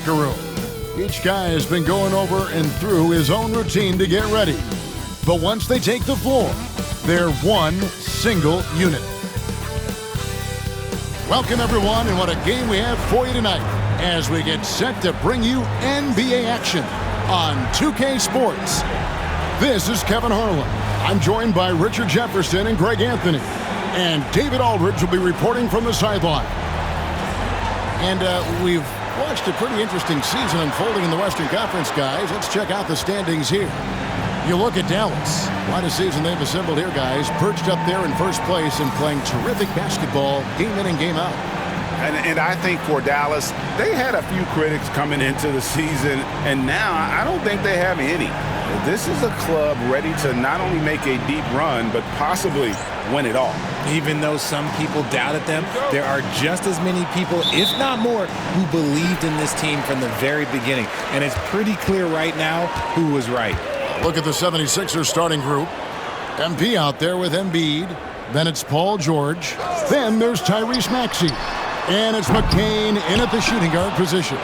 room. Each guy has been going over and through his own routine to get ready. But once they take the floor, they're one single unit. Welcome, everyone, and what a game we have for you tonight as we get set to bring you NBA action on 2K Sports. This is Kevin Harlan. I'm joined by Richard Jefferson and Greg Anthony. And David Aldridge will be reporting from the sideline. And we've watched a pretty interesting season unfolding in the Western Conference, guys. Let's check out the standings here. You look at Dallas. What a season they've assembled here, guys. Perched up there in first place and playing terrific basketball game in and game out. And I think for Dallas, they had a few critics coming into the season, and now I don't think they have any. This is a club ready to not only make a deep run, but possibly win it all. Even though some people doubted them, there are just as many people, if not more, who believed in this team from the very beginning. And it's pretty clear right now who was right. Look at the 76ers starting group. MP out there with Embiid. Then it's Paul George. Then there's Tyrese Maxey. And it's McCain in at the shooting guard position.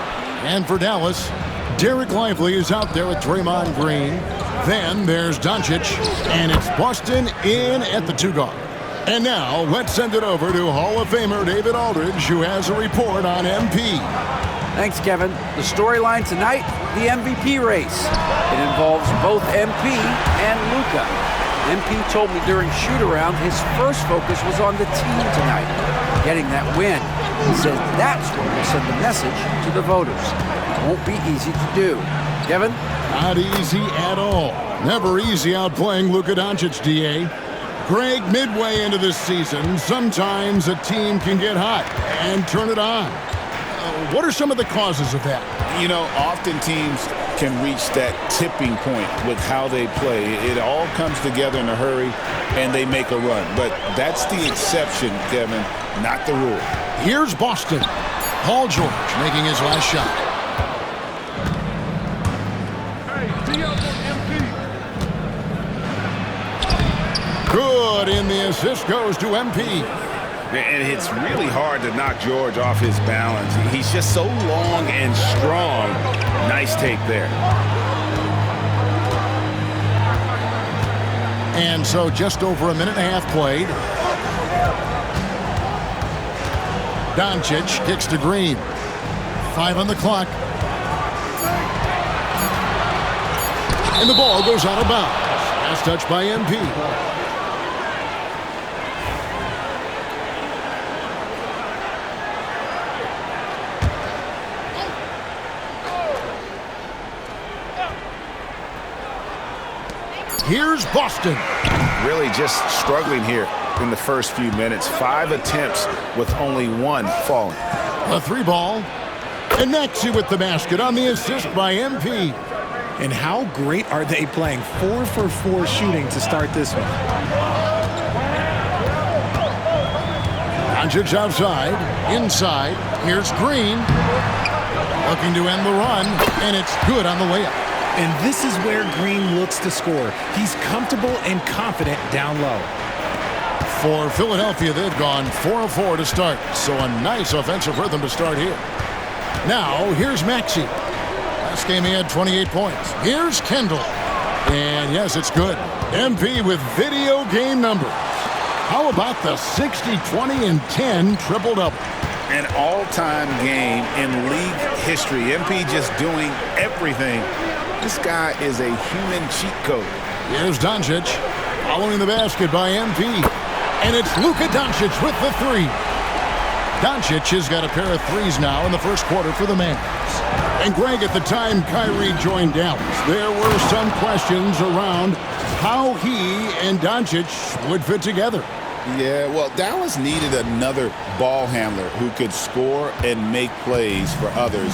And for Dallas, Derek Lively is out there with Draymond Green. Then there's Doncic. And it's Boston in at the 2 guard. And now, let's send it over to Hall of Famer David Aldridge, who has a report on MP. Thanks, Kevin. The storyline tonight, the MVP race. It involves both MP and Luka. MP told me during shoot-around his first focus was on the team tonight, getting that win. He says that's what will send the message to the voters. It won't be easy to do. Kevin? Not easy at all. Never easy outplaying Luka Doncic, D.A. Greg, midway into this season, sometimes a team can get hot and turn it on. What are some of the causes of that? You know, often teams can reach that tipping point with how they play. It all comes together in a hurry, and they make a run. But that's the exception, Kevin, not the rule. Here's Boston. Paul George making his last shot. Good, and the assist goes to MP. And it's really hard to knock George off his balance. He's just so long and strong. Nice take there. And so just over a minute and a half played. Doncic kicks to Green. 5 on the clock. And the ball goes out of bounds. Last touch by MP. Here's Boston. Really just struggling here in the first few minutes. 5 attempts with only 1 falling. A 3 ball. And Maxey with the basket on the assist by MP. And how great are they playing 4 for 4 shooting to start this one? Doncic outside. Inside. Here's Green. Looking to end the run. And it's good on the layup. And this is where Green looks to score. He's comfortable and confident down low. For Philadelphia, they've gone 4 of 4 to start. So a nice offensive rhythm to start here. Now, here's Maxey. Last game he had 28 points. Here's Kendall. And yes, it's good. MP with video game numbers. How about the 60, 20, and 10 triple-double? An all-time game in league history. MP just doing everything. This guy is a human cheat code. Here's Doncic following the basket by MP. And it's Luka Doncic with the 3. Doncic has got a pair of 3s now in the first quarter for the Mavs. And Greg, at the time Kyrie joined Dallas, there were some questions around how he and Doncic would fit together. Yeah, well, Dallas needed another ball handler who could score and make plays for others.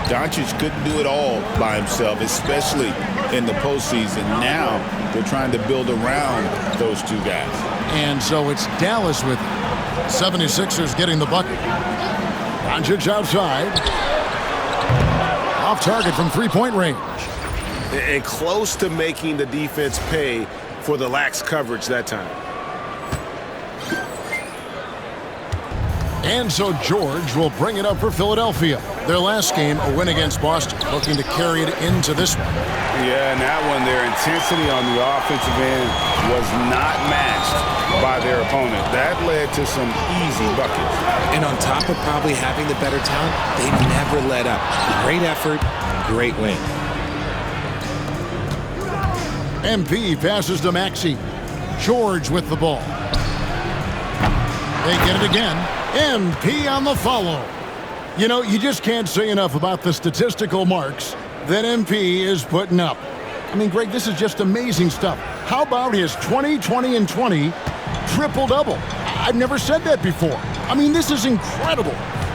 Doncic couldn't do it all by himself, especially in the postseason. Now they're trying to build around those 2 guys. And so it's Dallas with 76ers getting the bucket. Doncic outside. Off target from 3-point range. And close to making the defense pay for the lax coverage that time. And so George will bring it up for Philadelphia. Their last game, a win against Boston, looking to carry it into this one. Yeah, and that one, their intensity on the offensive end was not matched by their opponent. That led to some easy buckets. And on top of probably having the better talent, they never let up. Great effort, great win. MP passes to Maxey. George with the ball. They get it again. MP on the follow. You know, you just can't say enough about the statistical marks that MP is putting up. I mean, Greg, this is just amazing stuff. How about his 20, 20, and 20 triple-double? I've never said that before. I mean, this is incredible.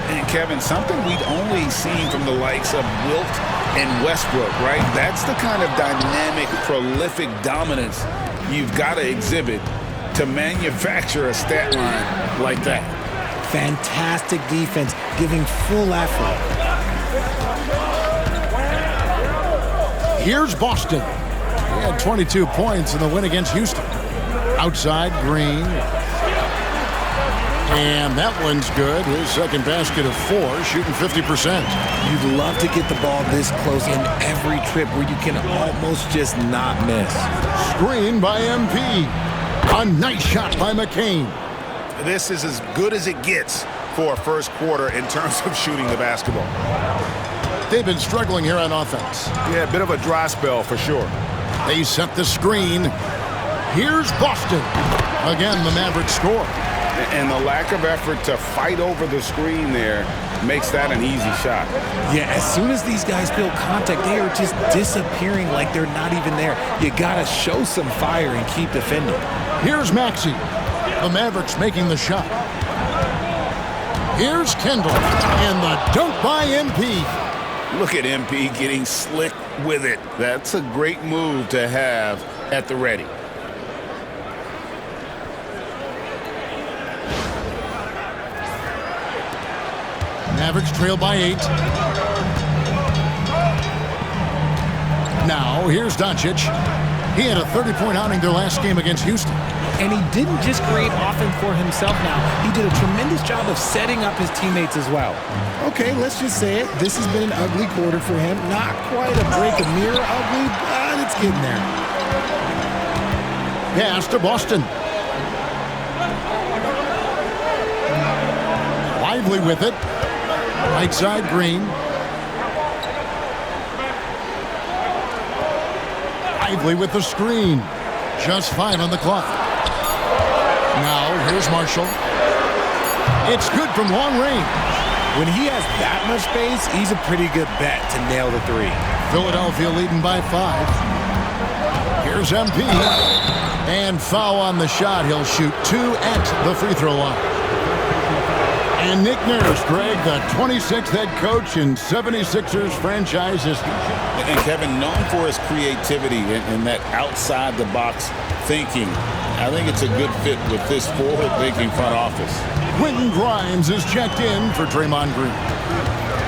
And, Kevin, something we'd only seen from the likes of Wilt and Westbrook, right? That's the kind of dynamic, prolific dominance you've got to exhibit to manufacture a stat line like that. Fantastic defense, giving full effort. Here's Boston. He had 22 points in the win against Houston. Outside, Green. And that one's good. His second basket of 4, shooting 50%. You'd love to get the ball this close in every trip where you can almost just not miss. Screen by MP. A nice shot by McCain. This is as good as it gets for a first quarter in terms of shooting the basketball. They've been struggling here on offense. Yeah, a bit of a dry spell for sure. They set the screen. Here's Boston. Again, the Mavericks score. And the lack of effort to fight over the screen there makes that an easy shot. Yeah, as soon as these guys feel contact, they are just disappearing like they're not even there. You got to show some fire and keep defending. Here's Maxey. The Mavericks making the shot. Here's Kendall. And the dunk by MP. Look at MP getting slick with it. That's a great move to have at the ready. Mavericks trail by 8. Now, here's Doncic. He had a 30-point outing their last game against Houston. And he didn't just create offense for himself now. He did a tremendous job of setting up his teammates as well. Okay, let's just say it. This has been an ugly quarter for him. Not quite a break of mirror ugly, but it's getting there. Pass to Boston. Lively with it. Right side, Green. Lively with the screen. Just 5 on the clock. Now, here's Marshall. It's good from long range. When he has that much space, he's a pretty good bet to nail the 3. Philadelphia leading by 5. Here's MP. And foul on the shot. He'll shoot 2 at the free throw line. And Nick Nurse, Greg, the 26th head coach in 76ers franchise history. And Kevin, known for his creativity and that outside-the-box thinking, I think it's a good fit with this forward-thinking front office. Quentin Grimes is checked in for Draymond Green.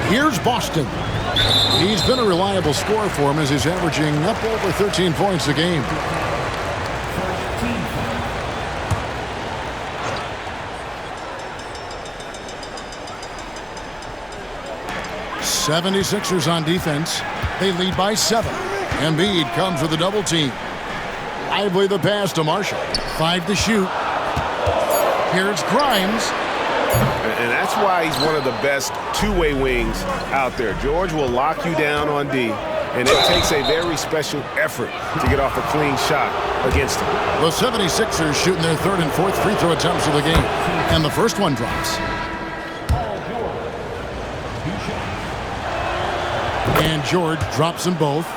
Here's Boston. He's been a reliable scorer for him as he's averaging up over 13 points a game. 76ers on defense. They lead by 7. Embiid comes with a double team. Lively the pass to Marshall. 5 to shoot. Here's Grimes. And that's why he's one of the best two-way wings out there. George will lock you down on D, and it takes a very special effort to get off a clean shot against him. The 76ers shooting their 3rd and 4th free throw attempts of the game. And the first one drops. And George drops them both.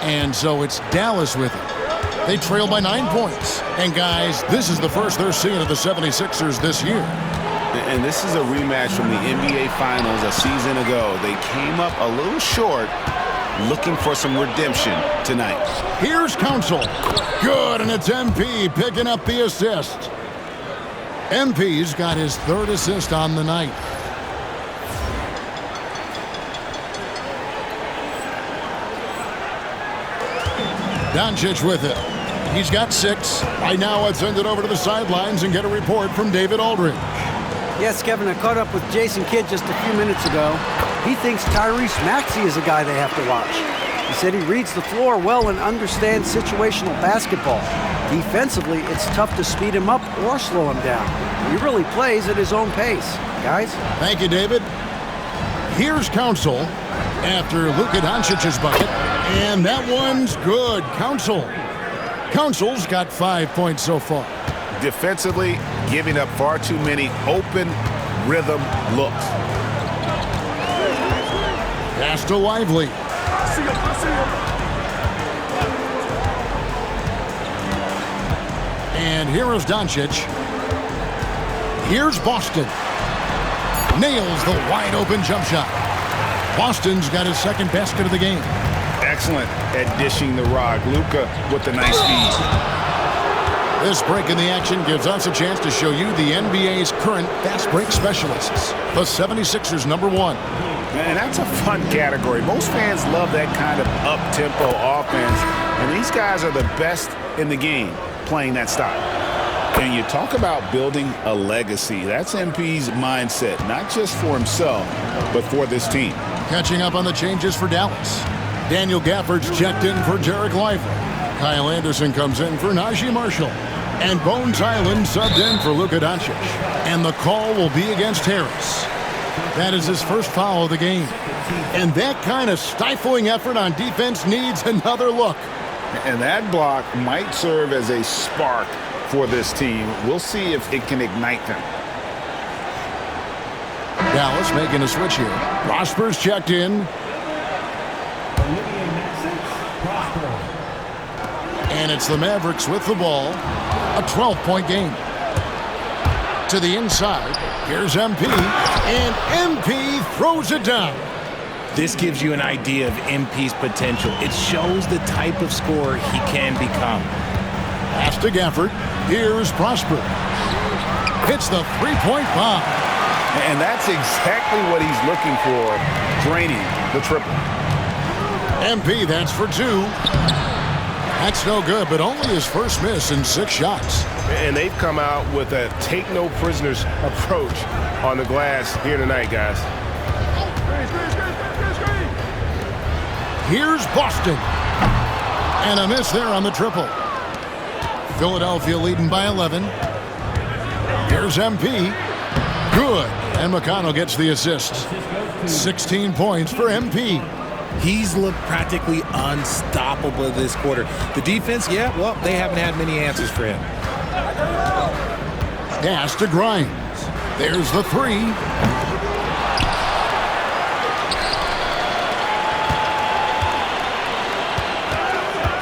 And so it's Dallas with it. They trail by 9 points. And guys, this is the first they're seeing of the 76ers this year. And this is a rematch from the NBA Finals a season ago. They came up a little short, looking for some redemption tonight. Here's Council. Good, and it's MP picking up the assist. MP's got his 3rd assist on the night. Doncic with it. He's got 6. Right now, let's send it over to the sidelines and get a report from David Aldridge. Yes, Kevin, I caught up with Jason Kidd just a few minutes ago. He thinks Tyrese Maxey is a guy they have to watch. He said he reads the floor well and understands situational basketball. Defensively, it's tough to speed him up or slow him down. He really plays at his own pace. Guys? Thank you, David. Here's Council after Luka Doncic's bucket, and that one's good. Council's got 5 points so far. Defensively, giving up far too many open rhythm looks. Pass to Lively. And here is Doncic. Here's Boston. Nails the wide-open jump shot. Boston's got his second basket of the game. Excellent at dishing the rock. Luka with the nice feed. This break in the action gives us a chance to show you the NBA's current fast break specialists. The 76ers #1. And that's a fun category. Most fans love that kind of up-tempo offense. And these guys are the best in the game playing that style. And you talk about building a legacy. That's MP's mindset, not just for himself, but for this team. Catching up on the changes for Dallas. Daniel Gafford's checked in for Derek Lively. Kyle Anderson comes in for Najee Marshall. And Bones Highland subbed in for Luka Doncic. And the call will be against Harris. That is his first foul of the game. And that kind of stifling effort on defense needs another look. And that block might serve as a spark for this team. We'll see if it can ignite them. Dallas making a switch here. Prosper's checked in. And it's the Mavericks with the ball. A 12-point game. To the inside. Here's MP. And MP throws it down. This gives you an idea of MP's potential. It shows the type of scorer he can become. Pass to Gafford. Here's Prosper. Hits the three-point bomb. And that's exactly what he's looking for, draining the triple. MP, that's for 2. That's no good, but only his first miss in 6 shots. And they've come out with a take-no-prisoners approach on the glass here tonight, guys. Here's Boston. And a miss there on the triple. Philadelphia leading by 11. Here's MP. Good. And McConnell gets the assist. 16 points for MP. He's looked practically unstoppable this quarter. The defense, yeah, well, they haven't had many answers for him. Pass to Grimes. There's the 3.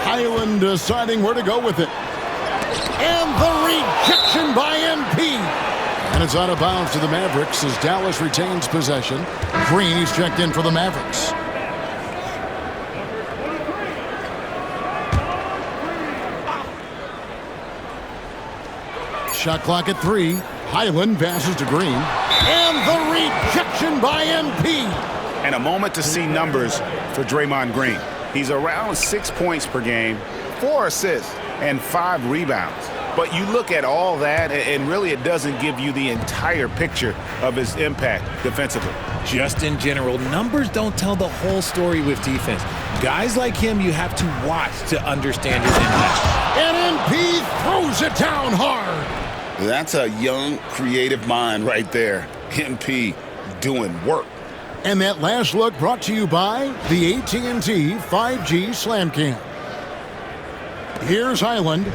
Highland deciding where to go with it. And the rejection by MP. And it's out of bounds to the Mavericks as Dallas retains possession. Green, he's checked in for the Mavericks. Shot clock at 3. Highland passes to Green. And the rejection by MP. And a moment to see numbers for Draymond Green. He's around 6 points per game, 4 assists, and 5 rebounds. But you look at all that, and really it doesn't give you the entire picture of his impact defensively. Just in general, numbers don't tell the whole story with defense. Guys like him, you have to watch to understand his impact. And MP throws it down hard. That's a young, creative mind right there. MP doing work. And that last look brought to you by the AT&T 5G Slam Cam. Here's Highland,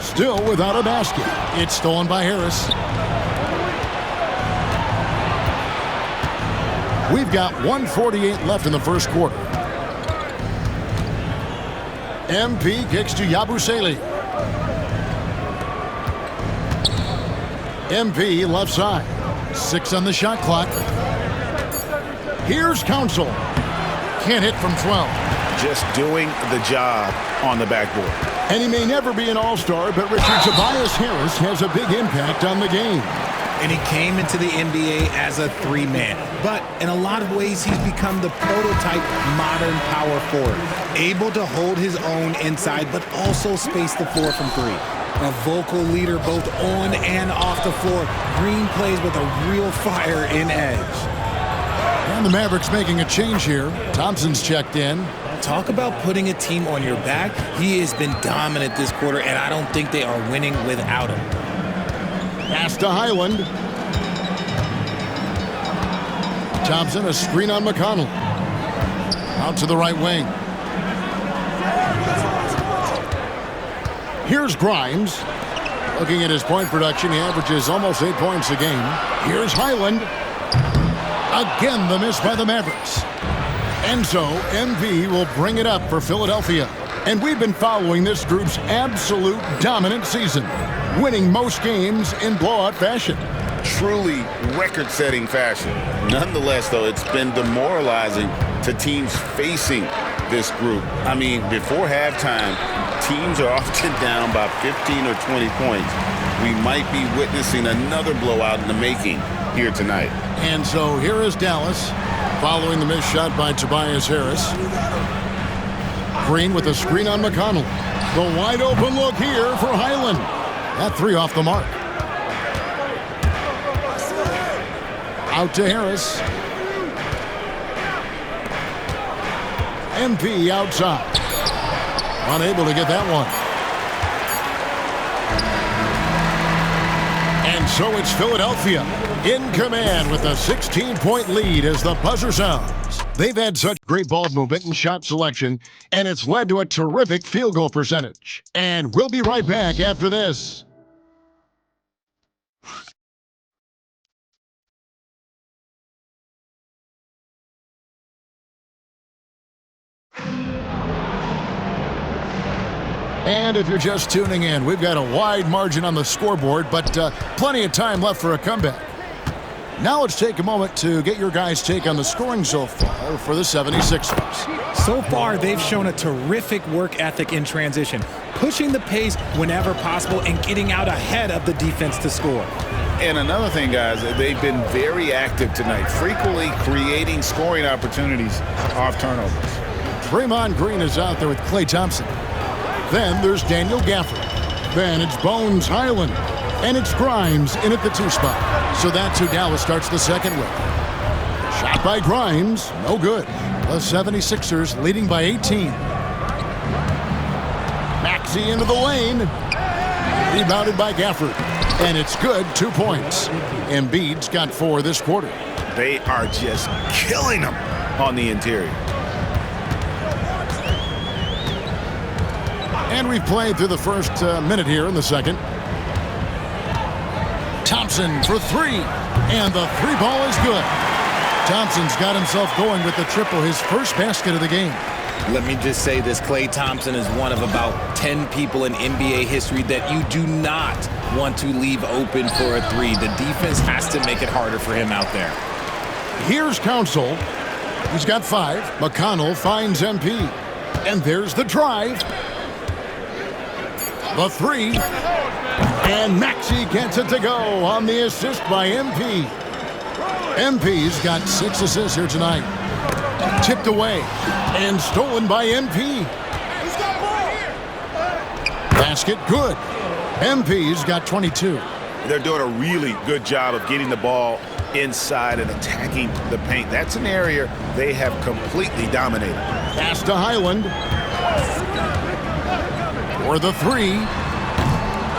still without a basket. It's stolen by Harris. We've got 1:48 left in the first quarter. MP kicks to Yabusele. MP left side. 6 on the shot clock. Here's Council. Can't hit from 12. Just doing the job on the backboard. And he may never be an all-star, but Richard Tobias Harris has a big impact on the game. and he came into the NBA as a three-man. But in a lot of ways, he's become the prototype modern power forward, able to hold his own inside, but also space the floor from three. A vocal leader both on and off the floor. Green plays with a real fire in edge. And the Mavericks making a change here. Thompson's checked in. Talk about putting a team on your back. He has been dominant this quarter, and I don't think they are winning without him. Pass to Highland. Thompson, a screen on McConnell. Out to the right wing. Here's Grimes. Looking at his point production, he averages almost 8 points a game. Here's Highland. Again, the miss by the Mavericks. And so, MV will bring it up for Philadelphia. And we've been following this group's absolute dominant season, winning most games in blowout fashion. Truly record-setting fashion. Nonetheless, though, it's been demoralizing to teams facing this group. I mean, before halftime, teams are often down by 15 or 20 points. We might be witnessing another blowout in the making here tonight. And so here is Dallas, following the missed shot by Tobias Harris. Green with a screen on McConnell. The wide open look here for Highland. That three off the mark. Out to Harris. MP outside. Unable to get that one. And so it's Philadelphia in command with a 16-point lead as the buzzer sounds. They've had such great ball movement and shot selection, and it's led to a terrific field goal percentage. And we'll be right back after this. And if you're just tuning in, we've got a wide margin on the scoreboard, but plenty of time left for a comeback. Now let's take a moment to get your guys' take on the scoring so far for the 76ers. So far, they've shown a terrific work ethic in transition, pushing the pace whenever possible and getting out ahead of the defense to score. And another thing, guys, they've been very active tonight, frequently creating scoring opportunities off turnovers. Draymond Green is out there with Klay Thompson. Then there's Daniel Gafford. Then it's Bones Highland. And it's Grimes in at the 2 spot. So that's who Dallas starts the second with. Shot by Grimes, no good. The 76ers leading by 18. Maxey into the lane. Rebounded by Gafford. And it's good, 2 points. Embiid's got 4 this quarter. They are just killing them on the interior. And we've played through the first minute here in the second. Thompson for 3. And the 3 ball is good. Thompson's got himself going with the triple, his first basket of the game. Let me just say this, Klay Thompson is one of about 10 people in NBA history that you do not want to leave open for a 3. The defense has to make it harder for him out there. Here's Council. He's got 5. McConnell finds MP. And there's the drive. The 3. And Maxey gets it to go on the assist by MP. MP's got 6 assists here tonight. Tipped away and stolen by MP. Basket good. MP's got 22. They're doing a really good job of getting the ball inside and attacking the paint. That's an area they have completely dominated. Pass to Highland. For the 3.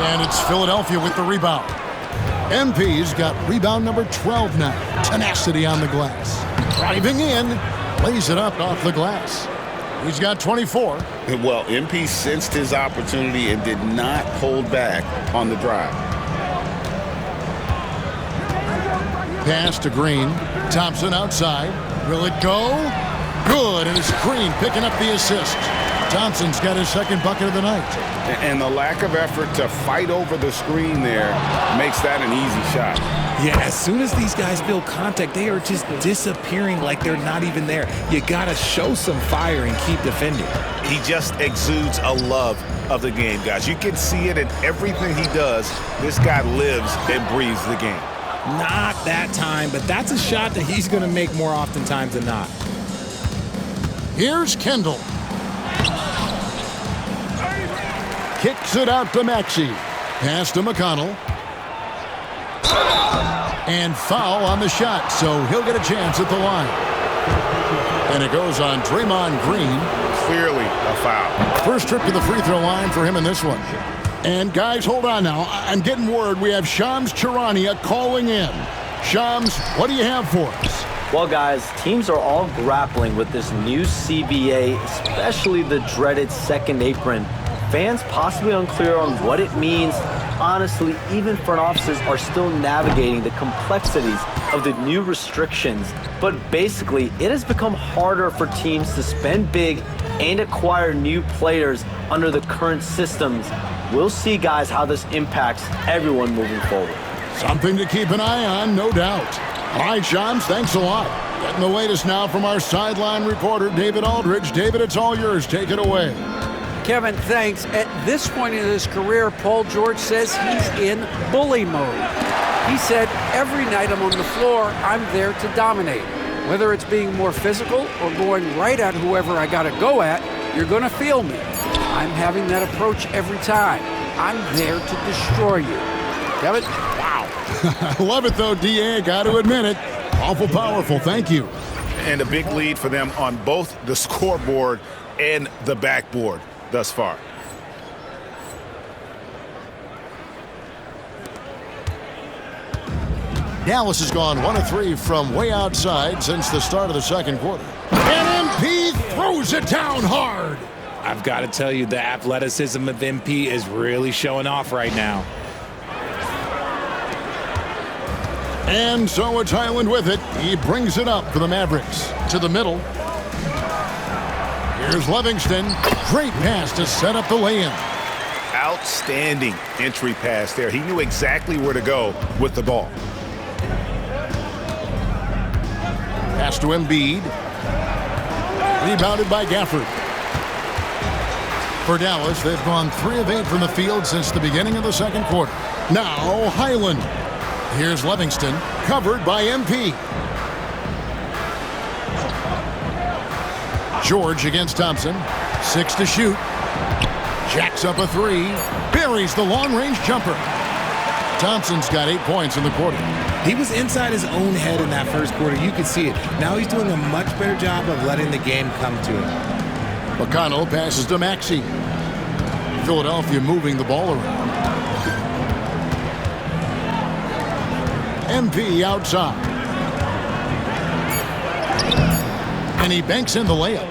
And it's Philadelphia with the rebound. MP's got rebound number 12 now. Tenacity on the glass. Driving in. Lays it up off the glass. He's got 24. Well, MP sensed his opportunity and did not hold back on the drive. Pass to Green. Thompson outside. Will it go? Good. And it's Green picking up the assist. Thompson's got his second bucket of the night. And the lack of effort to fight over the screen there makes that an easy shot. Yeah, as soon as these guys feel contact, they are just disappearing like they're not even there. You got to show some fire and keep defending. He just exudes a love of the game, guys. You can see it in everything he does. This guy lives and breathes the game. Not that time, but that's a shot that he's going to make more oftentimes than not. Here's Kendall. Kicks it out to Maxey. Pass to McConnell. And foul on the shot, so he'll get a chance at the line. And it goes on Draymond Green. Clearly a foul. First trip to the free throw line for him in this one. And guys, hold on now. I'm getting word we have Shams Charania calling in. Shams, what do you have for us? Well, guys, teams are all grappling with this new CBA, especially the dreaded second apron. Fans possibly unclear on what it means. Honestly, even front offices are still navigating the complexities of the new restrictions. But basically, it has become harder for teams to spend big and acquire new players under the current systems. We'll see, guys, how this impacts everyone moving forward. Something to keep an eye on, no doubt. All right, Shams, thanks a lot. Getting the latest now from our sideline reporter, David Aldridge. David, it's all yours. Take it away. Kevin, thanks. At this point in his career, Paul George says he's in bully mode. He said, every night I'm on the floor, I'm there to dominate. Whether it's being more physical or going right at whoever I got to go at, you're going to feel me. I'm having that approach every time. I'm there to destroy you. Kevin? Wow. I love it, though, D.A. Got to admit it. Awful powerful. Thank you. And a big lead for them on both the scoreboard and the backboard thus far. Dallas has gone 1 of 3 from way outside since the start of the second quarter. And MP throws it down hard. I've got to tell you, the athleticism of MP is really showing off right now. And so it's Highland with it. He brings it up for the Mavericks. To the middle. Here's Livingston. Great pass to set up the lay-in. Outstanding entry pass there. He knew exactly where to go with the ball. Pass to Embiid. Rebounded by Gafford. For Dallas, they've gone 3 of 8 from the field since the beginning of the second quarter. Now, Highland. Here's Livingston, covered by MP. George against Thompson. 6 to shoot. Jacks up a 3. Buries the long-range jumper. Thompson's got 8 points in the quarter. He was inside his own head in that first quarter. You could see it. Now he's doing a much better job of letting the game come to him. McConnell passes to Maxey. Philadelphia moving the ball around. MP outside. And he banks in the layup.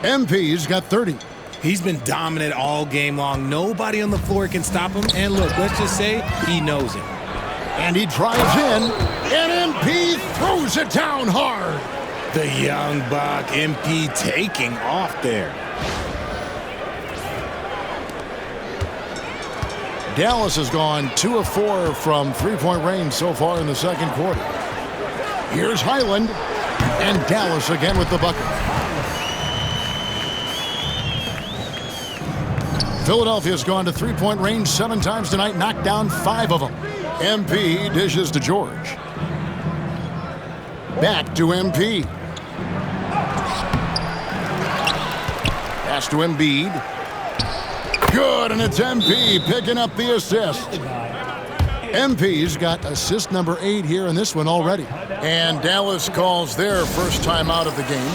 MP's got 30. He's been dominant all game long. Nobody on the floor can stop him. And look, let's just say he knows it. And he drives in. And MP throws it down hard. The young buck, MP taking off there. Dallas has gone 2 of 4 from three-point range so far in the second quarter. Here's Highland. And Dallas again with the bucket. Philadelphia's gone to three-point range 7 times tonight, knocked down 5 of them. MP dishes to George. Back to MP. Pass to Embiid. Good, and it's MP picking up the assist. MP's got assist number 8 here in this one already. And Dallas calls their first time out of the game.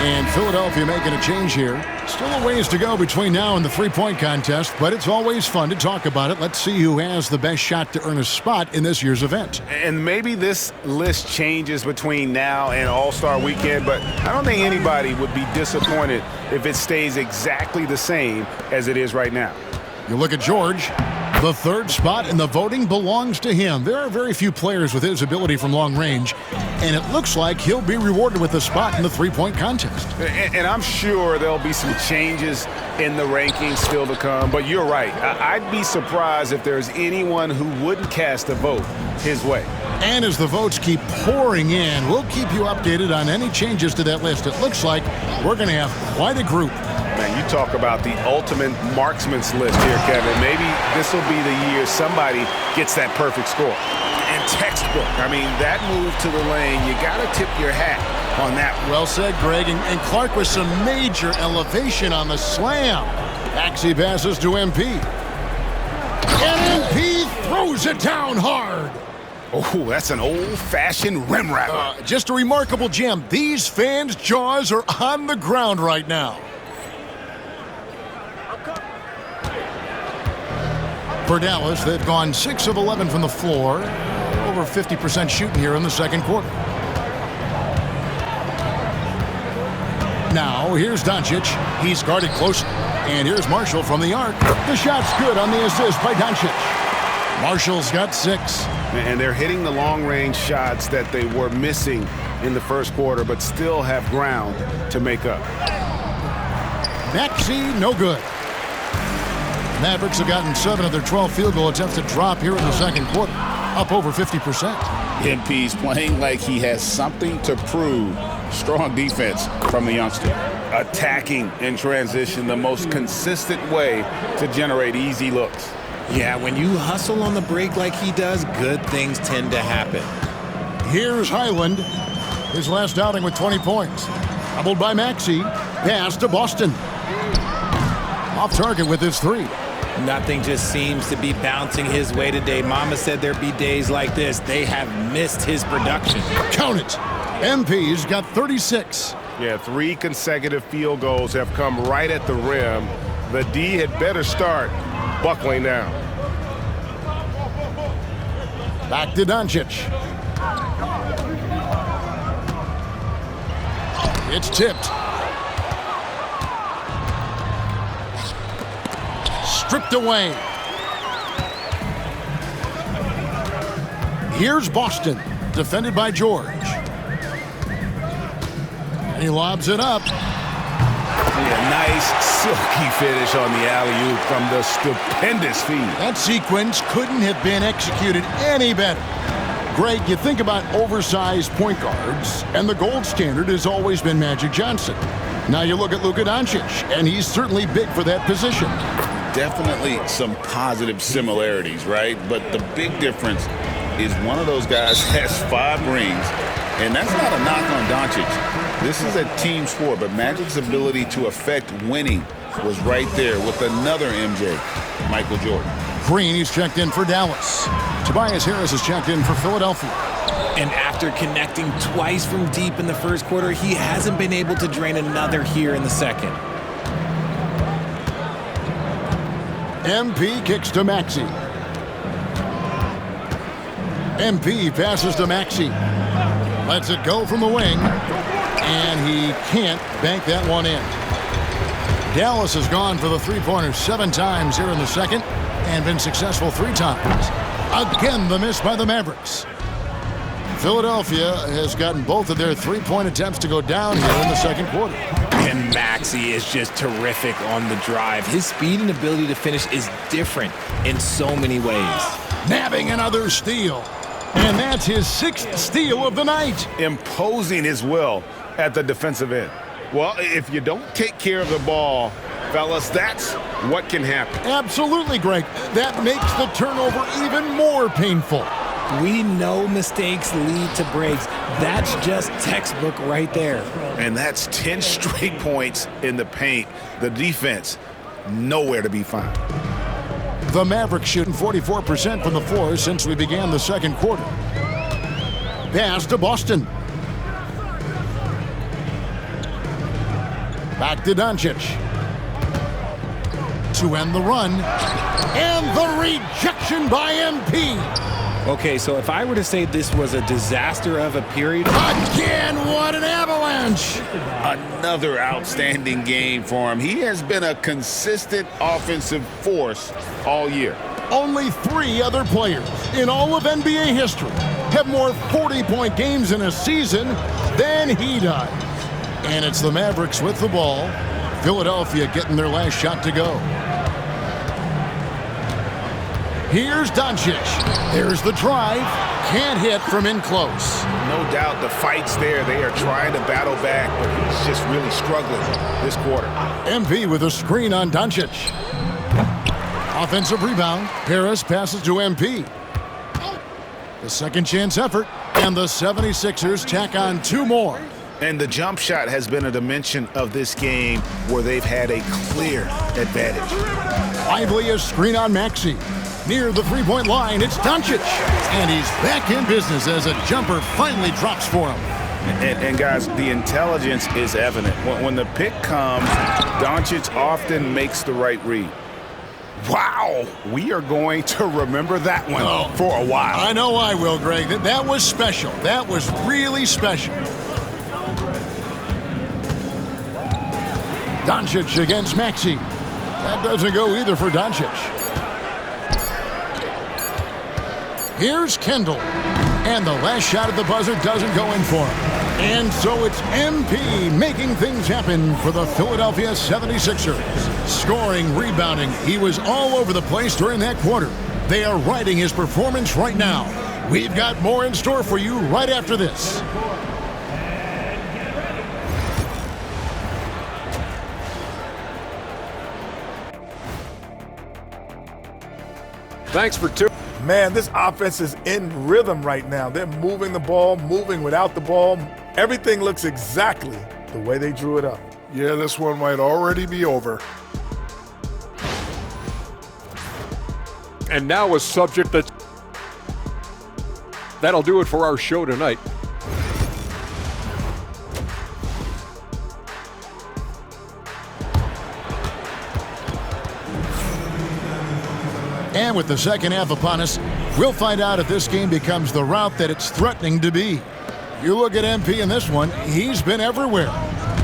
And Philadelphia making a change here. Still a ways to go between now and the three-point contest, but it's always fun to talk about it. Let's see who has the best shot to earn a spot in this year's event. And maybe this list changes between now and All-Star Weekend, but I don't think anybody would be disappointed if it stays exactly the same as it is right now. You look at George. The third spot in the voting belongs to him. There are very few players with his ability from long range, and it looks like he'll be rewarded with a spot in the three-point contest. And I'm sure there'll be some changes in the rankings still to come, but you're right. I'd be surprised if there's anyone who wouldn't cast a vote his way. And as the votes keep pouring in, we'll keep you updated on any changes to that list. It looks like we're going to have quite a group. Man, you talk about the ultimate marksman's list here, Kevin. Maybe this will be the year somebody gets that perfect score. And textbook. I mean, that move to the lane, you got to tip your hat on that. Well said, Greg. And Clark with some major elevation on the slam. Maxey passes to MP. And MP throws it down hard. Oh, that's an old-fashioned rim wrapper. Just a remarkable gem. These fans' jaws are on the ground right now. For Dallas, they've gone 6 of 11 from the floor. Over 50% shooting here in the second quarter. Now, here's Doncic. He's guarded close. And here's Marshall from the arc. The shot's good on the assist by Doncic. Marshall's got 6. And they're hitting the long-range shots that they were missing in the first quarter, but still have ground to make up. Maxey, no good. Mavericks have gotten 7 of their 12 field goal attempts to drop here in the second quarter, up over 50%. MP's playing like he has something to prove. Strong defense from the youngster. Attacking in transition, the most consistent way to generate easy looks. Yeah, when you hustle on the break like he does, good things tend to happen. Here's Highland. His last outing with 20 points. Doubled by Maxey. Pass to Boston. Off target with his 3. Nothing just seems to be bouncing his way today. Mama said there'd be days like this. They have missed his production. Count it. MP's got 36. Yeah, 3 consecutive field goals have come right at the rim. The D had better start buckling down. Back to Doncic. It's tipped. Stripped away. Here's Boston, defended by George. And he lobs it up. Yeah, nice, silky finish on the alley-oop from the stupendous feed. That sequence couldn't have been executed any better. Greg, you think about oversized point guards, and the gold standard has always been Magic Johnson. Now you look at Luka Doncic, and he's certainly big for that position. Definitely some positive similarities, right? But the big difference is one of those guys has 5 rings, and that's not a knock on Doncic. This is a team sport, but Magic's ability to affect winning was right there with another MJ, Michael Jordan. Green, he's checked in for Dallas. Tobias Harris is checked in for Philadelphia. And after connecting twice from deep in the first quarter, he hasn't been able to drain another here in the second. MP kicks to Maxey. MP passes to Maxey. Lets it go from the wing. And he can't bank that one in. Dallas has gone for the three-pointer 7 times here in the second and been successful 3 times. Again, the miss by the Mavericks. Philadelphia has gotten both of their 3-point attempts to go down here in the second quarter. And Maxey is just terrific on the drive. His speed and ability to finish is different in so many ways. Nabbing another steal. And that's his 6th steal of the night. Imposing his will at the defensive end. Well, if you don't take care of the ball, fellas, that's what can happen. Absolutely, Greg. That makes the turnover even more painful. We know mistakes lead to breaks. That's just textbook right there. And that's 10 straight points in the paint. The defense, nowhere to be found. The Mavericks shooting 44% from the floor since we began the second quarter. Pass to Boston. Back to Doncic. To end the run. And the rejection by MP. Okay, so if I were to say this was a disaster of a period... Again, what an avalanche! Another outstanding game for him. He has been a consistent offensive force all year. Only 3 other players in all of NBA history have more 40-point games in a season than he does. And it's the Mavericks with the ball. Philadelphia getting their last shot to go. Here's Doncic. There's the drive. Can't hit from in close. No doubt the fight's there. They are trying to battle back, but he's just really struggling this quarter. MP with a screen on Doncic. Offensive rebound. Harris passes to MP. The second chance effort, and the 76ers tack on 2 more. And the jump shot has been a dimension of this game where they've had a clear advantage. Lively a screen on Maxey. Near the three-point line, it's Doncic. And he's back in business as a jumper finally drops for him. And guys, the intelligence is evident. When the pick comes, Doncic often makes the right read. Wow, we are going to remember that one for a while. I know I will, Greg. That was special. That was really special. Doncic against Maxey. That doesn't go either for Doncic. Here's Kendall. And the last shot at the buzzer doesn't go in for him. And so it's MP making things happen for the Philadelphia 76ers. Scoring, rebounding, he was all over the place during that quarter. They are riding his performance right now. We've got more in store for you right after this. Thanks for tuning. Man, this offense is in rhythm right now. They're moving the ball, moving without the ball. Everything looks exactly the way they drew it up. Yeah, this one might already be over. And now a subject that'll do it for our show tonight. And with the second half upon us, we'll find out if this game becomes the route that it's threatening to be. You look at MP in this one, he's been everywhere.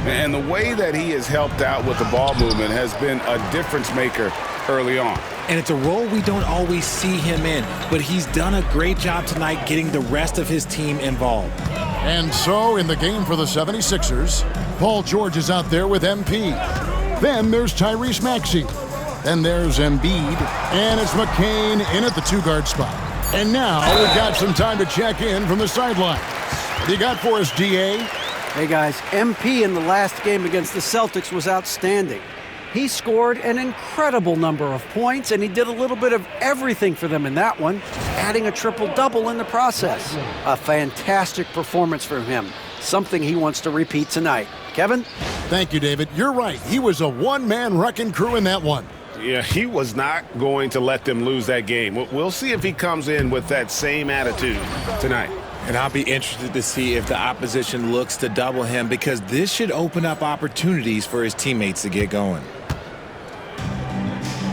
And the way that he has helped out with the ball movement has been a difference maker early on. And it's a role we don't always see him in, but he's done a great job tonight getting the rest of his team involved. And so in the game for the 76ers, Paul George is out there with MP. Then there's Tyrese Maxey. Then there's Embiid, and it's McCain in at the 2-guard spot. And now we've got some time to check in from the sidelines. What do you got for us, DA? Hey guys, MP in the last game against the Celtics was outstanding. He scored an incredible number of points, and he did a little bit of everything for them in that one, adding a triple-double in the process. A fantastic performance from him, something he wants to repeat tonight. Kevin? Thank you, David. You're right. He was a one-man wrecking crew in that one. Yeah, he was not going to let them lose that game. We'll see if he comes in with that same attitude tonight. And I'll be interested to see if the opposition looks to double him, because this should open up opportunities for his teammates to get going.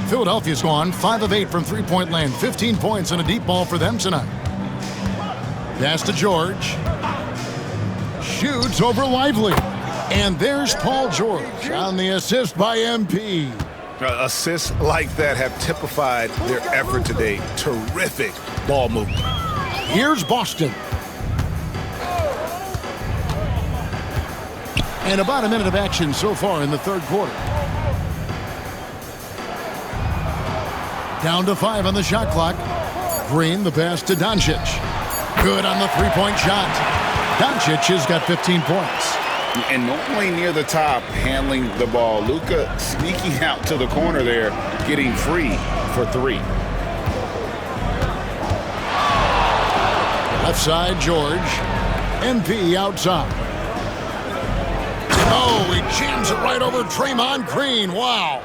Philadelphia's gone 5 of 8 from three-point land, 15 points and a deep ball for them tonight. Pass to George. Shoots over Lively. And there's Paul George on the assist by MP. Assists like that have typified their effort today. Terrific ball movement. Here's Boston. And about a minute of action so far in the third quarter. Down to 5 on the shot clock. Green, the pass to Doncic. Good on the three-point shot. Doncic has got 15 points. And normally near the top, handling the ball. Luka sneaking out to the corner there, getting free for 3. Left side, George. MP outside. Oh, he jams it right over Draymond Green. Wow.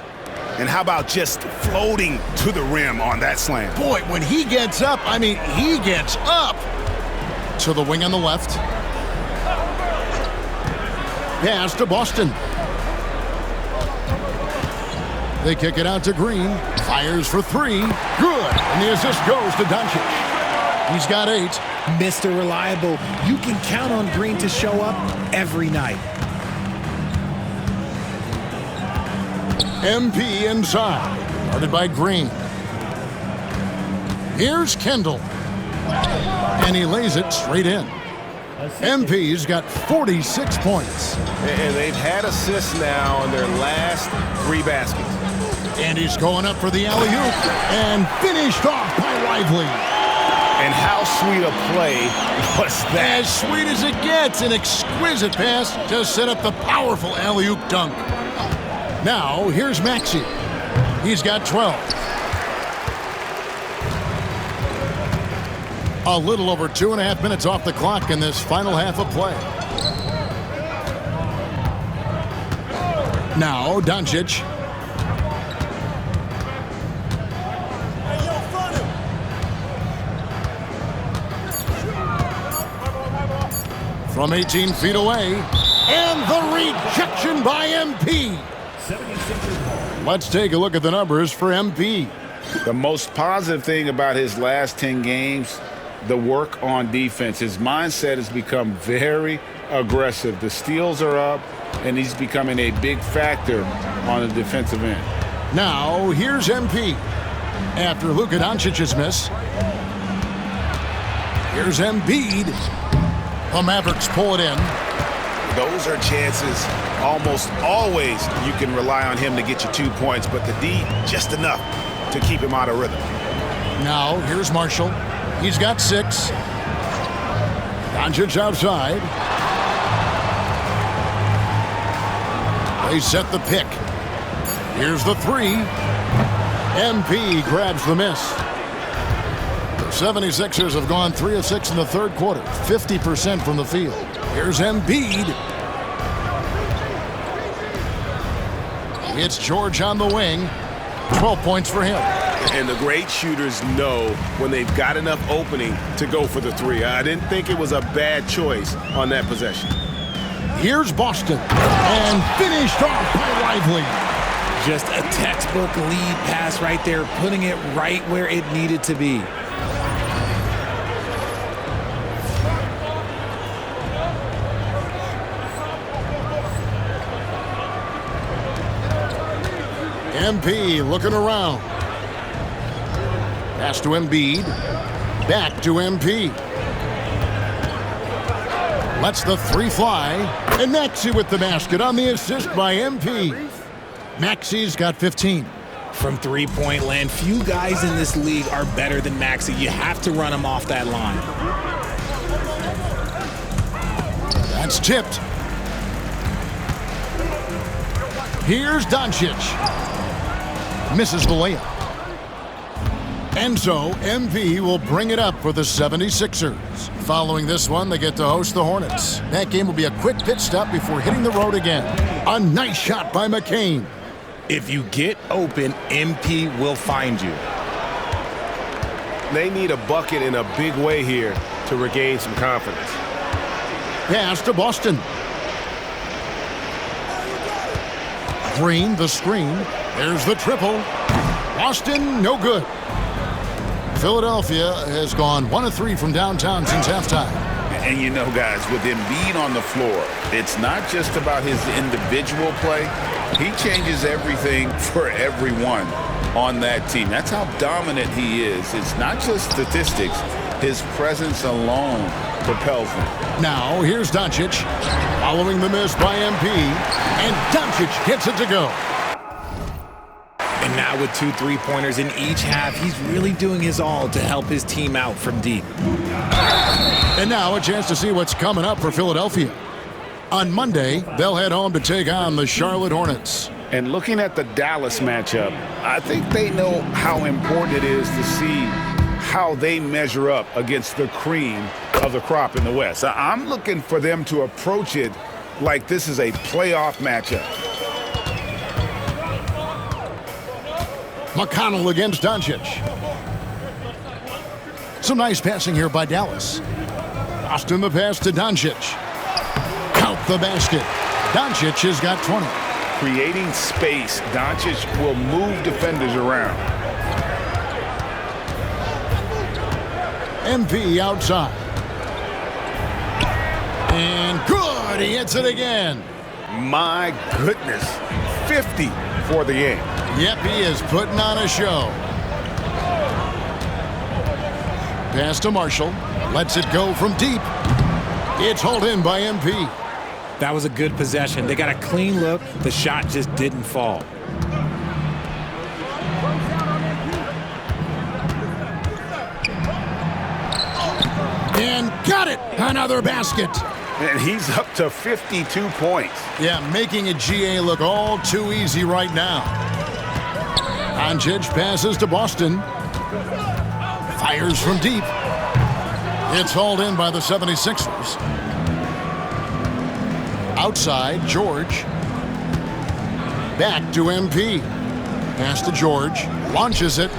And how about just floating to the rim on that slam? Boy, when he gets up, I mean, he gets up. To the wing on the left. Pass to Boston. They kick it out to Green. Fires for 3. Good. And the assist goes to Doncic. He's got 8. Mr. Reliable, you can count on Green to show up every night. MP inside. Guarded by Green. Here's Kendall. And he lays it straight in. MP's got 46 points. And they've had assists now in their last 3 baskets. And he's going up for the alley-oop and finished off by Lively. And how sweet a play was that? As sweet as it gets, an exquisite pass to set up the powerful alley-oop dunk. Now, here's Maxey. He's got 12. A little over 2.5 minutes off the clock in this final half of play. Now, Doncic. From 18 feet away. And the rejection by MP. Let's take a look at the numbers for MP. The most positive thing about his last 10 games, the work on defense. His mindset has become very aggressive. The steals are up, and he's becoming a big factor on the defensive end. Now, here's MP. After Luka Doncic's miss. Here's Embiid. The Mavericks pull it in. Those are chances almost always you can rely on him to get you 2 points, but the D, just enough to keep him out of rhythm. Now, here's Marshall. He's got 6. Doncic outside. They set the pick. Here's the 3. MP grabs the miss. The 76ers have gone 3 of 6 in the third quarter, 50% from the field. Here's Embiid. It's George on the wing. 12 points for him. And the great shooters know when they've got enough opening to go for the 3. I didn't think it was a bad choice on that possession. Here's Boston. And finished off by Lively. Just a textbook lead pass right there, putting it right where it needed to be. MP looking around. Pass to Embiid. Back to MP. Lets the 3 fly. And Maxey with the basket on the assist by MP. Maxey's got 15. From three-point land, few guys in this league are better than Maxey. You have to run him off that line. That's tipped. Here's Doncic. Misses the layup. And so, MP will bring it up for the 76ers. Following this one, they get to host the Hornets. That game will be a quick pit stop before hitting the road again. A nice shot by McCain. If you get open, MP will find you. They need a bucket in a big way here to regain some confidence. Pass to Boston. Green, the screen. There's the triple. Boston, no good. Philadelphia has gone 1 of 3 from downtown since halftime. And you know, guys, with Embiid on the floor, it's not just about his individual play. He changes everything for everyone on that team. That's how dominant he is. It's not just statistics. His presence alone propels him. Now, here's Doncic. Following the miss by MP. And Doncic gets it to go. And now with 2 3-pointers in each half, he's really doing his all to help his team out from deep. And now a chance to see what's coming up for Philadelphia. On Monday, they'll head home to take on the Charlotte Hornets. And looking at the Dallas matchup, I think they know how important it is to see how they measure up against the cream of the crop in the West. I'm looking for them to approach it like this is a playoff matchup. McConnell against Doncic. Some nice passing here by Dallas. Austin the pass to Doncic. Count the basket. Doncic has got 20. Creating space, Doncic will move defenders around. MP outside. And good, he hits it again. My goodness, 50 for the game. Yep, he is putting on a show. Pass to Marshall. Lets it go from deep. It's hauled in by MP. That was a good possession. They got a clean look. The shot just didn't fall. And got it! Another basket! And he's up to 52 points. Yeah, making a GA look all too easy right now. Doncic passes to Boston. Fires from deep. It's hauled in by the 76ers. Outside, George. Back to MP. Pass to George. Launches it.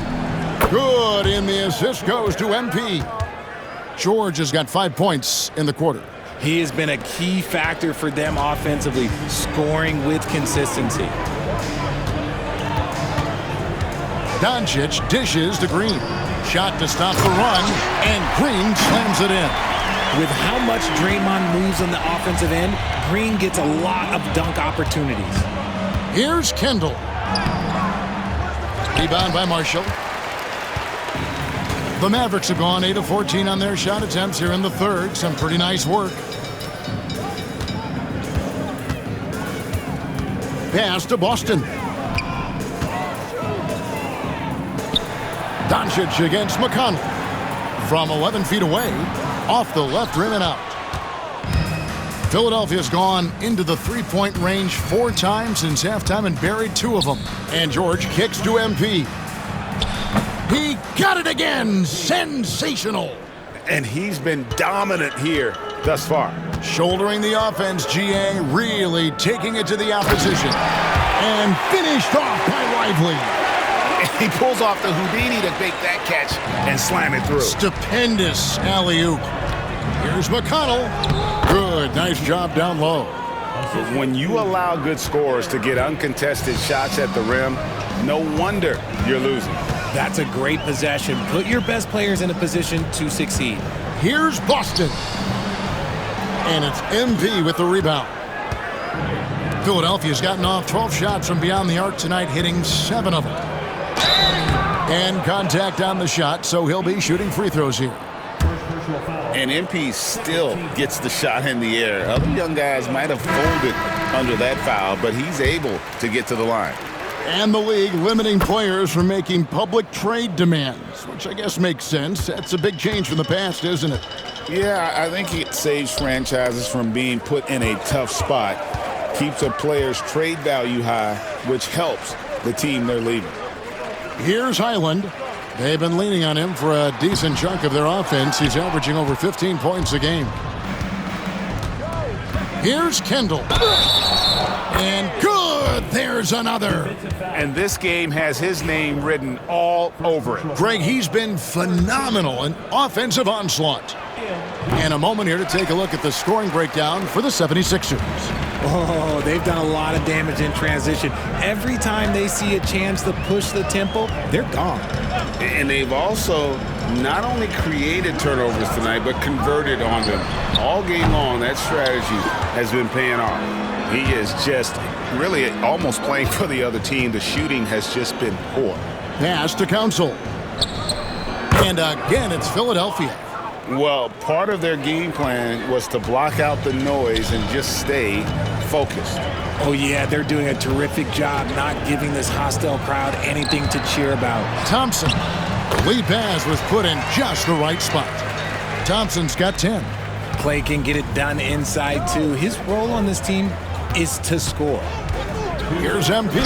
Good, and the assist goes to MP. George has got 5 points in the quarter. He has been a key factor for them offensively, scoring with consistency. Doncic dishes to Green. Shot to stop the run, and Green slams it in. With how much Draymond moves on the offensive end, Green gets a lot of dunk opportunities. Here's Kendall. Rebound by Marshall. The Mavericks have gone 8 of 14 on their shot attempts here in the third. Some pretty nice work. Pass to Boston. Doncic against McConnell. From 11 feet away, off the left rim and out. Philadelphia's gone into the three-point range 4 times since halftime and buried 2 of them. And George kicks to MP. He got it again! Sensational! And he's been dominant here thus far. Shouldering the offense, GA really taking it to the opposition. And finished off by Lively. He pulls off the Houdini to make that catch and slam it through. Stupendous alley-oop. Here's McConnell. Good, nice job down low. When you allow good scorers to get uncontested shots at the rim, no wonder you're losing. That's a great possession. Put your best players in a position to succeed. Here's Boston. And it's MP with the rebound. Philadelphia's gotten off 12 shots from beyond the arc tonight, hitting 7 of them. And contact on the shot, so he'll be shooting free throws here. And MP still gets the shot in the air. Other young guys might have folded under that foul, but he's able to get to the line. And the league limiting players from making public trade demands, which I guess makes sense. That's a big change from the past, isn't it? Yeah, I think it saves franchises from being put in a tough spot, keeps a player's trade value high, which helps the team they're leaving. Here's Highland. They've been leaning on him for a decent chunk of their offense. He's averaging over 15 points a game. Here's Kendall. And good! There's another. And this game has his name written all over it. Greg, he's been phenomenal in offensive onslaught. And a moment here to take a look at the scoring breakdown for the 76ers. Oh, they've done a lot of damage in transition. Every time they see a chance to push the tempo, they're gone. And they've also not only created turnovers tonight, but converted on them. All game long, that strategy has been paying off. He is just really almost playing for the other team. The shooting has just been poor. Pass to Council. And again, it's Philadelphia. Well, part of their game plan was to block out the noise and just stay focused. Oh, yeah, they're doing a terrific job not giving this hostile crowd anything to cheer about. Thompson. The lead pass was put in just the right spot. Thompson's got 10. Clay can get it done inside, too. His role on this team is to score. Here's MP.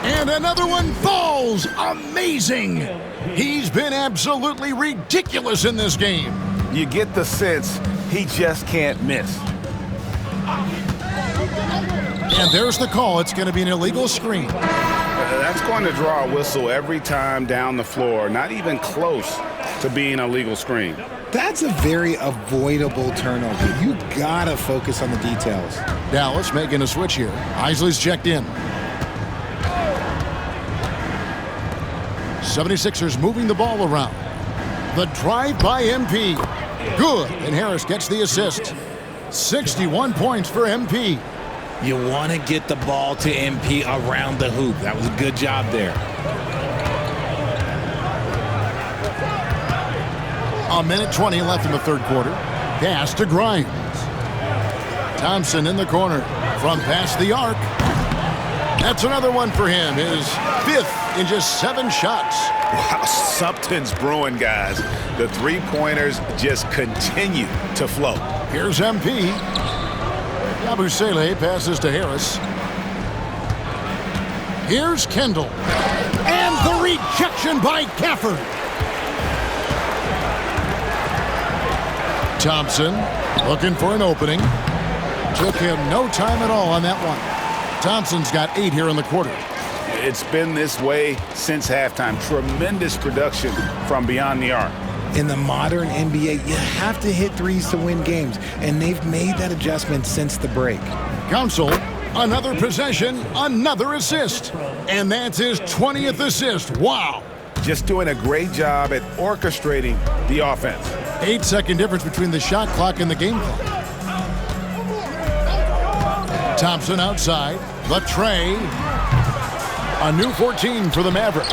And another one falls. Amazing. He's been absolutely ridiculous in this game. You get the sense he just can't miss. And there's the call. It's going to be an illegal screen. That's going to draw a whistle every time down the floor. Not even close to being a legal screen. That's a very avoidable turnover. You gotta focus on the details. Dallas making a switch here. Isley's checked in. 76ers moving the ball around. The drive by MP. Good, and Harris gets the assist. 61 points for MP. You want to get the ball to MP around the hoop. That was a good job there. A minute 20 left in the third quarter. Pass to Grimes. Thompson in the corner from past the arc. That's another one for him. His 5th in just 7 shots. Wow, something's brewing, guys. The three-pointers just continue to flow. Here's MP. Yabusele passes to Harris. Here's Kendall. And the rejection by Gafford. Thompson looking for an opening. Took him no time at all on that one. Thompson's got 8 here in the quarter. It's been this way since halftime. Tremendous production from beyond the arc. In the modern NBA, you have to hit threes to win games, and they've made that adjustment since the break. Council, another possession, another assist. And that's his 20th assist. Wow. Just doing a great job at orchestrating the offense. 8-second difference between the shot clock and the game clock. Thompson outside. The tray. A new 14 for the Mavericks.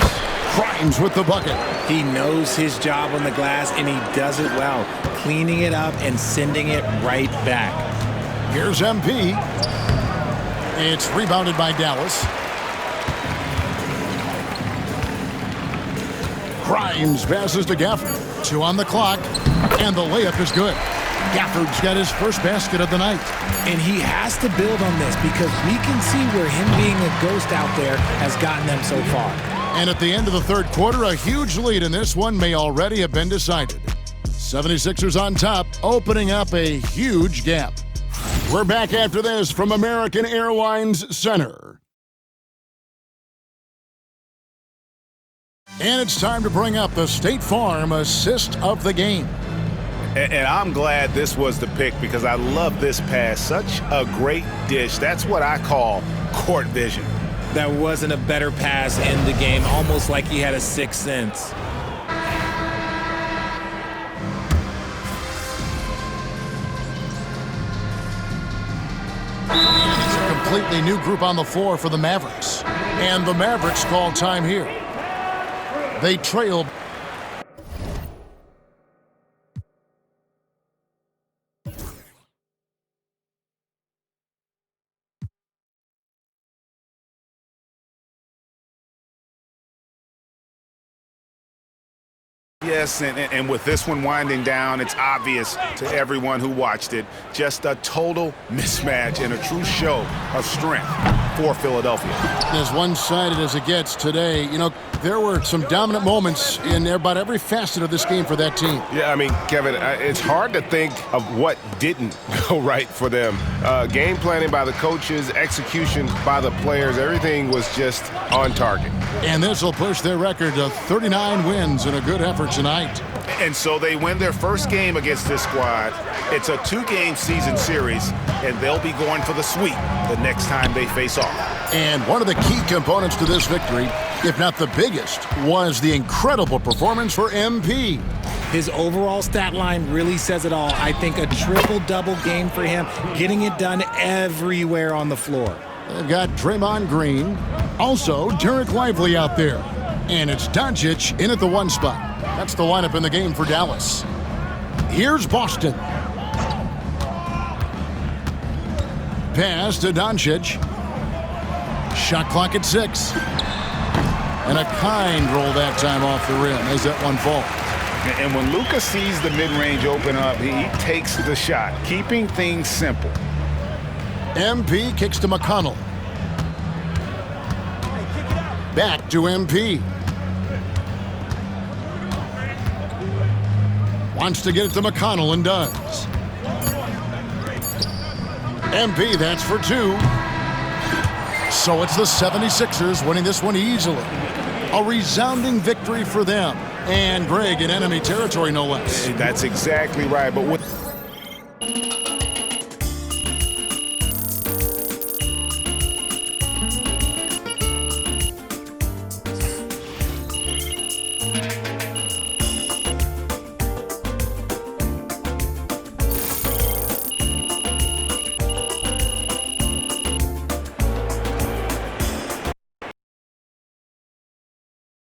Grimes with the bucket. He knows his job on the glass, and he does it well, cleaning it up and sending it right back. Here's MP. It's rebounded by Dallas. Grimes passes to Gafford. 2 on the clock, and the layup is good. Gafford's got his first basket of the night. And he has to build on this because we can see where him being a ghost out there has gotten them so far. And at the end of the third quarter, a huge lead in this one may already have been decided. 76ers on top, opening up a huge gap. We're back after this from American Airlines Center. And it's time to bring up the State Farm assist of the game. And I'm glad this was the pick because I love this pass. Such a great dish. That's what I call court vision. That wasn't a better pass in the game, almost like he had a sixth sense. It's a completely new group on the floor for the Mavericks. And the Mavericks call time here. They trail. Yes, and with this one winding down, it's obvious to everyone who watched it. Just a total mismatch and a true show of strength for Philadelphia. As one-sided as it gets today, you know, there were some dominant moments in about every facet of this game for that team. Yeah, I mean, Kevin, it's hard to think of what didn't go right for them. Game planning by the coaches, execution by the players, everything was just on target. And this will push their record to 39 wins in a good effort tonight. And so they win their first game against this squad. It's a 2-game season series, and they'll be going for the sweep the next time they face off. And one of the key components to this victory, if not the biggest, was the incredible performance for MP. His overall stat line really says it all. I think a triple-double game for him, getting it done everywhere on the floor. They've got Draymond Green, also Derek Lively out there. And it's Doncic in at the 1 spot. That's the lineup in the game for Dallas. Here's Boston. Pass to Doncic. Shot clock at 6. And a kind roll that time off the rim as that one falls. And when Luka sees the mid-range open up, he takes the shot, keeping things simple. MP kicks to McConnell. Back to MP. Wants to get it to McConnell and does. MP, that's for 2. So it's the 76ers winning this one easily. A resounding victory for them. And Greg in enemy territory, no less. That's exactly right. But with